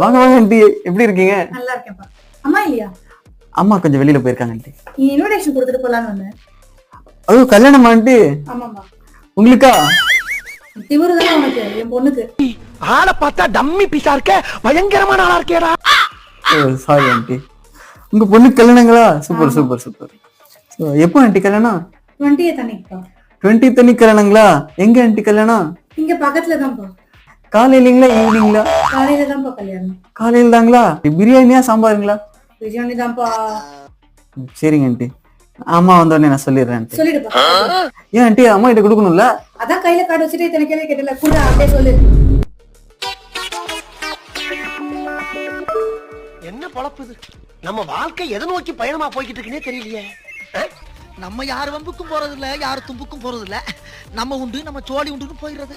வாங்க வாங்க ஆண்டி, எப்படி இருக்கீங்க? நல்லா இருக்கேன்ப்பா. அம்மா இல்லையா? அம்மா கொஞ்சம் வெளியில போயிருக்காங்க ஆண்டி. நீ இன்விடேஷன் கொடுத்துட்டு போலான்னு வந்தேன். அது கல்யாணமா ஆண்டி? ஆமாம்மா. உங்களுக்கா? திமிரு தானே உனக்கு, என் பொண்ணுக்கு. ஆளை பார்த்தா டம்மி பீஸா இருக்க, பயங்கரமான ஆளா இருக்கேடா. Sorry aunty. உங்க பொண்ணுக்கு கல்யாணங்களா? Super super super. எப்போ ஆண்டி கல்யாணம்? 20th அன்னைக்குப்பா. 20th அன்னைக்கு கல்யாணங்களா? எங்க ஆண்டி கல்யாணம்? இங்க பக்கத்துல தான்ப்பா. காலையிலங்களா ஈவினிங்களா? காலையில தான்ப்பா கல்யாணம். காலையில தாங்களா? பிரியாணியா சாம்பாருங்களா? பிரியாணி தான்ப்பா. சரிங்க ஆண்டி, அம்மா வந்தோடனே நான் சொல்லிடுறேன். சொல்லிடுப்பா. ஏன் ஆண்டி அம்மா கிட்ட கொடுக்கணும்ல? அதான் கையில கார்டு வச்சுட்டு இத்தனை கேள்வி கேட்டல, கூட அப்படியே சொல்லு. என்ன பொழப்புது? நம்ம வாழ்க்கை எதை நோக்கி பயணமா போய்கிட்டு இருக்குன்னே தெரியலையே. நம்ம யார் வம்புக்கும் போறது இல்ல, யார் தும்புக்கும் போறது இல்ல. நம்ம உண்டு நம்ம சோழி உண்டுன்னு போயிடுறது.